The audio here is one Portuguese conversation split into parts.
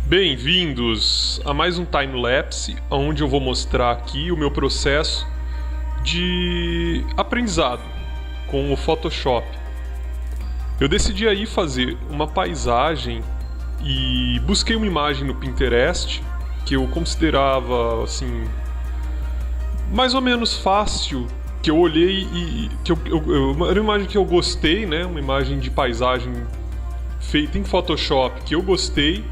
Bem-vindos a mais um time-lapse, onde eu vou mostrar aqui o meu processo de aprendizado com o Photoshop. Eu decidi aí fazer uma paisagem e busquei uma imagem no Pinterest que eu considerava assim mais ou menos fácil, que eu olhei e que era uma imagem que eu gostei, né? Uma imagem de paisagem feita em Photoshop que eu gostei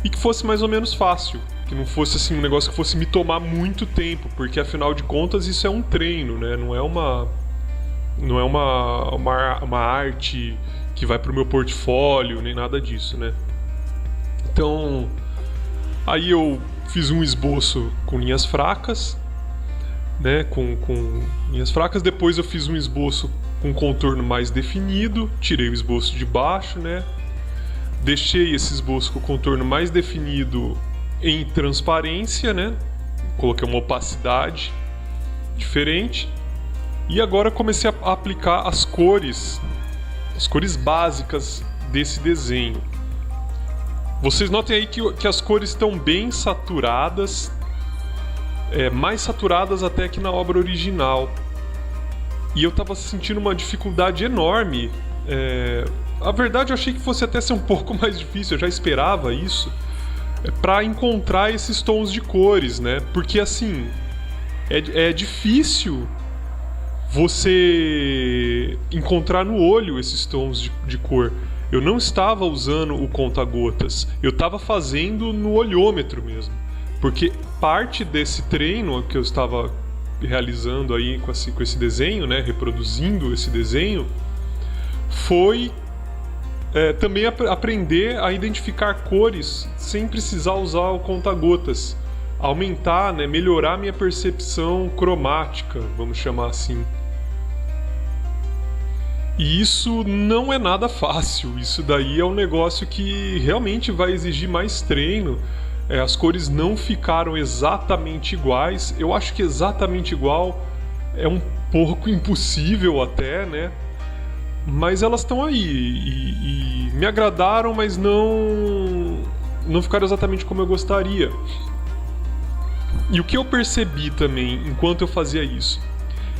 e que fosse mais ou menos fácil, que não fosse assim um negócio que fosse me tomar muito tempo, porque afinal de contas isso é um treino, né? Não é uma arte que vai pro meu portfólio, nem nada disso, né? Então, aí eu fiz um esboço com linhas fracas, né? Com linhas fracas. Depois eu fiz um esboço com contorno mais definido, tirei o esboço de baixo, né? Deixei esse esboço com o contorno mais definido em transparência, né? Coloquei uma opacidade diferente. E agora comecei a aplicar as cores básicas desse desenho. Vocês notem aí que as cores estão bem saturadas, mais saturadas até que na obra original. E eu estava sentindo uma dificuldade enorme. A verdade, eu achei que fosse até ser um pouco mais difícil, eu já esperava isso, para encontrar esses tons de cores, né? Porque assim, é difícil você encontrar no olho esses tons de cor. Eu não estava usando o conta-gotas, eu estava fazendo no olhômetro mesmo. Porque parte desse treino que eu estava realizando aí com esse desenho, né? Reproduzindo esse desenho, foi também aprender a identificar cores sem precisar usar o conta-gotas, aumentar, né, melhorar minha percepção cromática, vamos chamar assim. E isso não é nada fácil, isso daí é um negócio que realmente vai exigir mais treino. As cores não ficaram exatamente iguais, eu acho que exatamente igual é um pouco impossível até, né? Mas elas estão aí e me agradaram, mas não ficaram exatamente como eu gostaria. E o que eu percebi também enquanto eu fazia isso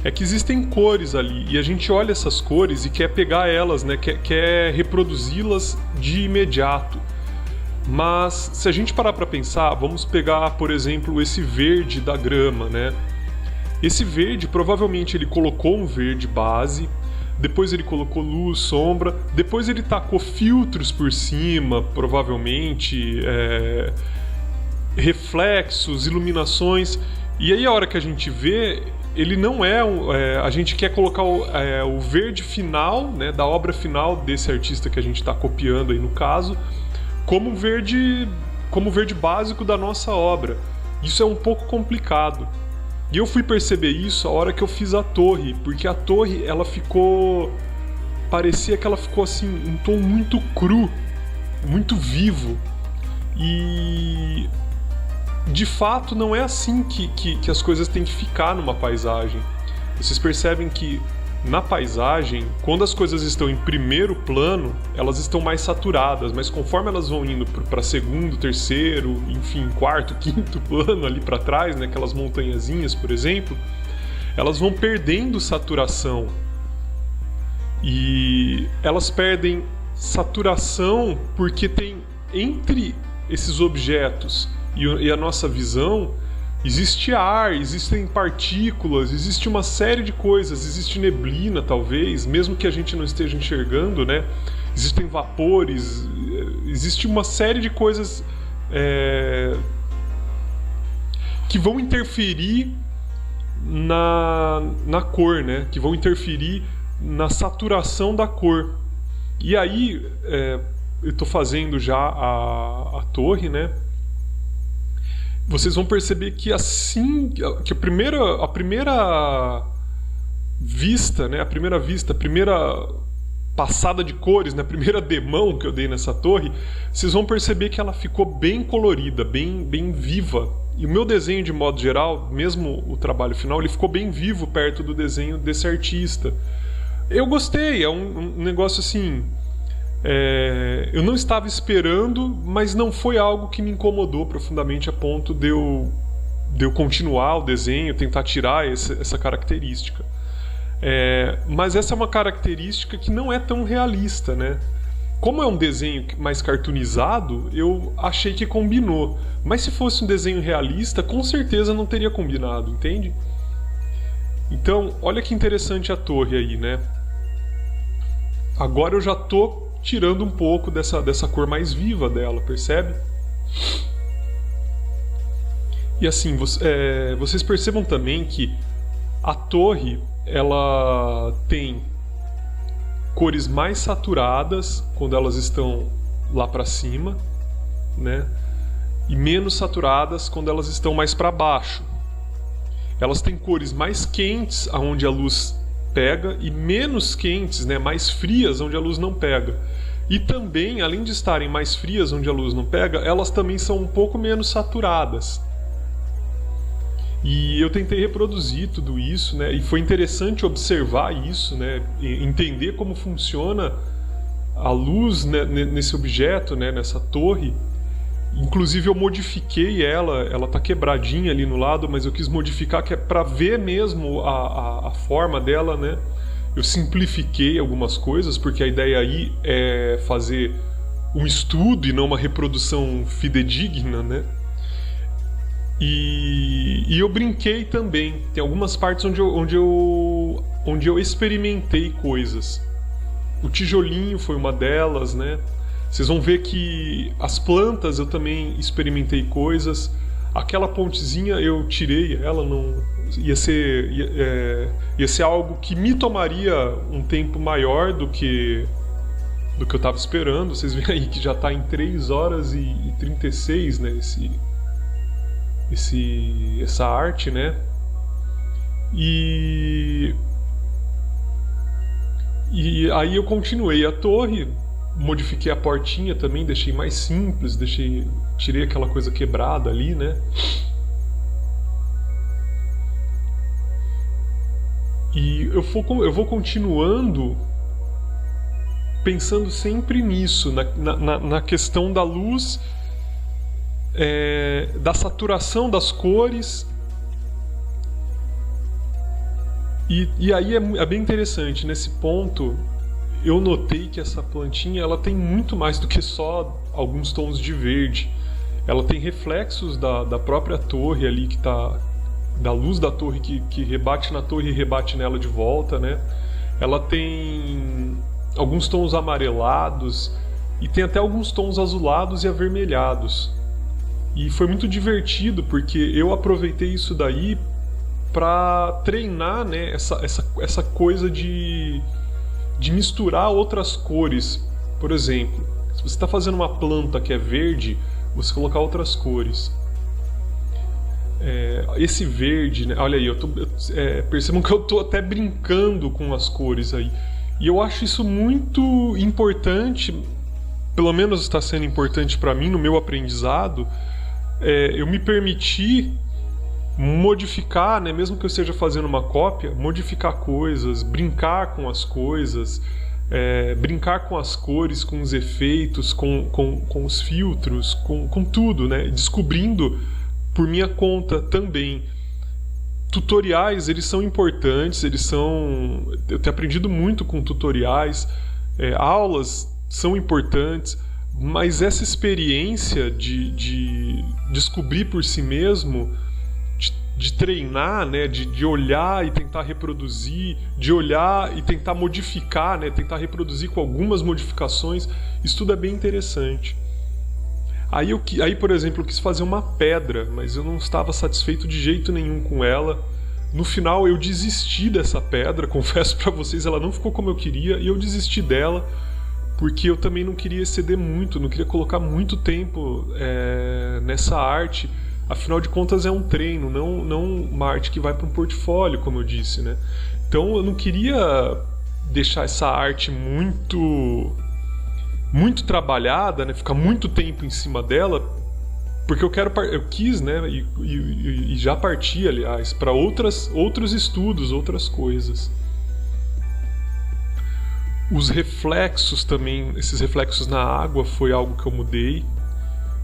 é que existem cores ali e a gente olha essas cores e quer pegar elas, né? Quer reproduzi-las de imediato. Mas se a gente parar para pensar, vamos pegar, por exemplo, esse verde da grama, né? Esse verde, provavelmente ele colocou um verde base, depois ele colocou luz, sombra, depois ele tacou filtros por cima, provavelmente, reflexos, iluminações, e aí a hora que a gente vê, ele não a gente quer colocar o verde final, né, da obra final desse artista que a gente está copiando aí no caso, como verde básico da nossa obra. Isso é um pouco complicado. E eu fui perceber isso a hora que eu fiz a torre, porque a torre, parecia que ela ficou assim, um tom muito cru, muito vivo. E de fato não é assim que as coisas têm que ficar numa paisagem. Vocês percebem que na paisagem, quando as coisas estão em primeiro plano, elas estão mais saturadas, mas conforme elas vão indo para segundo, terceiro, enfim, quarto, quinto plano ali para trás, né, aquelas montanhazinhas, por exemplo, elas vão perdendo saturação. E elas perdem saturação porque tem entre esses objetos e a nossa visão, existe ar, existem partículas, existe uma série de coisas, existe neblina talvez, mesmo que a gente não esteja enxergando, né? Existem vapores, existe uma série de coisas que vão interferir na cor, né? Que vão interferir na saturação da cor. E aí, eu estou fazendo já a torre, né? Vocês vão perceber que assim que a primeira vista, né, a primeira passada de cores, né, a primeira demão que eu dei nessa torre, vocês vão perceber que ela ficou bem colorida, bem viva. E o meu desenho, de modo geral, mesmo o trabalho final, ele ficou bem vivo perto do desenho desse artista. Eu gostei, é um negócio assim, Eu não estava esperando, mas não foi algo que me incomodou profundamente a ponto de eu continuar o desenho, tentar tirar essa característica. Mas essa é uma característica que não é tão realista, né? Como é um desenho mais cartoonizado, eu achei que combinou. Mas se fosse um desenho realista, com certeza não teria combinado, entende? Então, olha que interessante a torre aí, né? Agora eu já tô tirando um pouco dessa cor mais viva dela, percebe? E assim, vocês percebam também que a torre, ela tem cores mais saturadas quando elas estão lá para cima, né? E menos saturadas quando elas estão mais para baixo. Elas têm cores mais quentes aonde a luz pega e menos quentes, né, mais frias onde a luz não pega. E também, além de estarem mais frias onde a luz não pega, elas também são um pouco menos saturadas. E eu tentei reproduzir tudo isso, né? E foi interessante observar isso, né? Entender como funciona a luz, né, nesse objeto, né, nessa torre. Inclusive eu modifiquei ela tá quebradinha ali no lado, mas eu quis modificar que é para ver mesmo a forma dela, né? Eu simplifiquei algumas coisas, porque a ideia aí é fazer um estudo e não uma reprodução fidedigna, né? E eu brinquei também. Tem algumas partes onde eu experimentei coisas. O tijolinho foi uma delas, né? Vocês vão ver que as plantas eu também experimentei coisas. Aquela pontezinha eu tirei, ela não ia ser algo que me tomaria um tempo maior do que eu estava esperando. Vocês veem aí que já está em 3 horas e 36, né? Essa arte, né? E aí eu continuei a torre, modifiquei a portinha também, deixei mais simples, tirei aquela coisa quebrada ali, né? E eu vou continuando pensando sempre nisso, na questão da luz, da saturação das cores. E aí é bem interessante. Nesse ponto eu notei que essa plantinha ela tem muito mais do que só alguns tons de verde. Ela tem reflexos da própria torre ali, que tá, da luz da torre que rebate na torre e rebate nela de volta, né? Ela tem alguns tons amarelados e tem até alguns tons azulados e avermelhados. E foi muito divertido porque eu aproveitei isso daí para treinar, né, essa coisa de misturar outras cores. Por exemplo, se você está fazendo uma planta que é verde, você colocar outras cores. Esse verde, né, olha aí, percebam que eu estou até brincando com as cores aí. E eu acho isso muito importante, pelo menos está sendo importante para mim no meu aprendizado. Eu me permitir modificar, né, mesmo que eu esteja fazendo uma cópia, modificar coisas, brincar com as coisas, brincar com as cores, com os efeitos, com os filtros, com tudo, né, descobrindo por minha conta também. Tutoriais, eles são importantes, eu tenho aprendido muito com tutoriais, aulas são importantes, mas essa experiência de descobrir por si mesmo, de treinar, né, de olhar e tentar reproduzir, de olhar e tentar modificar, né, tentar reproduzir com algumas modificações, isso tudo é bem interessante. Aí, por exemplo, eu quis fazer uma pedra, mas eu não estava satisfeito de jeito nenhum com ela. No final eu desisti dessa pedra, confesso para vocês, ela não ficou como eu queria e eu desisti dela porque eu também não queria exceder muito, não queria colocar muito tempo nessa arte. Afinal de contas é um treino, não uma arte que vai para um portfólio, como eu disse, né? Então eu não queria deixar essa arte muito trabalhada, né? Ficar muito tempo em cima dela, porque eu quis, né? E já parti, aliás, para outros estudos, outras coisas. Os reflexos também, esses reflexos na água foi algo que eu mudei.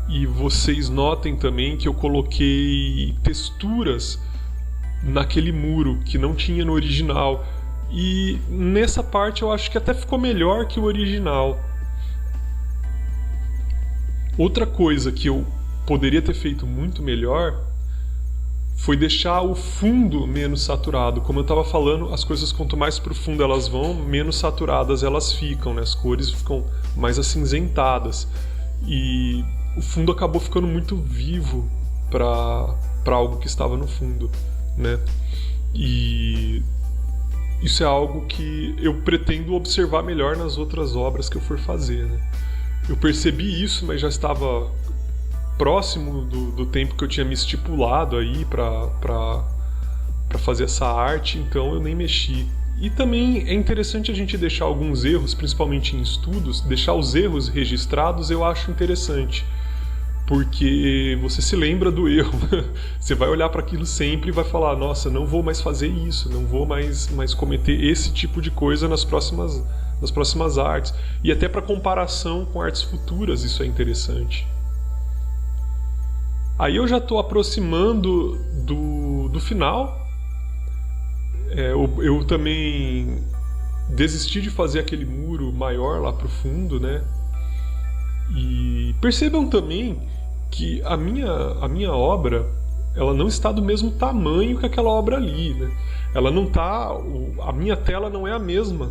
E vocês notem também que eu coloquei texturas naquele muro que não tinha no original. E nessa parte eu acho que até ficou melhor que o original. Outra coisa que eu poderia ter feito muito melhor foi deixar o fundo menos saturado. Como eu estava falando, as coisas quanto mais pro fundo elas vão, menos saturadas elas ficam, né? As cores ficam mais acinzentadas. E o fundo acabou ficando muito vivo para algo que estava no fundo, né? E isso é algo que eu pretendo observar melhor nas outras obras que eu for fazer, né? Eu percebi isso, mas já estava próximo do tempo que eu tinha me estipulado aí para fazer essa arte, então eu nem mexi. E também é interessante a gente deixar alguns erros, principalmente em estudos, deixar os erros registrados eu acho interessante, porque você se lembra do erro, você vai olhar para aquilo sempre e vai falar, nossa, não vou mais fazer isso, não vou mais cometer esse tipo de coisa nas próximas artes. E até para comparação com artes futuras isso é interessante. Aí eu já estou aproximando do final. Eu também desisti de fazer aquele muro maior lá pro fundo, né? E percebam também que a minha obra, ela não está do mesmo tamanho que aquela obra ali, né? Ela não tá, a minha tela não é a mesma,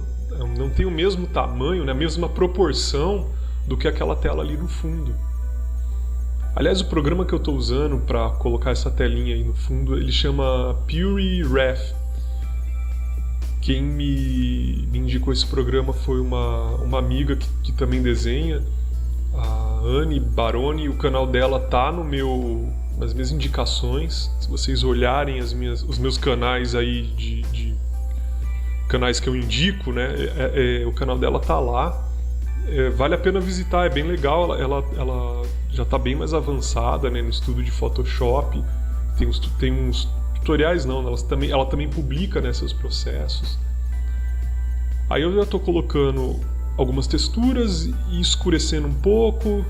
não tem o mesmo tamanho, né? A mesma proporção do que aquela tela ali no fundo. Aliás, o programa que eu estou usando para colocar essa telinha aí no fundo, ele chama Puri Ref. Quem me indicou esse programa foi uma amiga que também desenha, a Anne Baroni. O canal dela tá nas minhas indicações. Se vocês olharem os meus canais aí de canais que eu indico, né, o canal dela tá lá. Vale a pena visitar, é bem legal. Ela já está bem mais avançada, né, no estudo de Photoshop. Tem uns tutoriais, ela também publica, né, seus processos. Aí eu já estou colocando algumas texturas e escurecendo um pouco.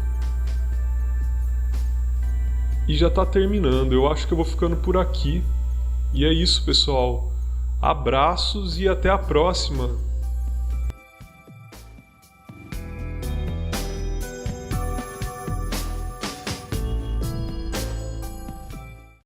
E já está terminando. Eu acho que eu vou ficando por aqui. E é isso, pessoal. Abraços e até a próxima.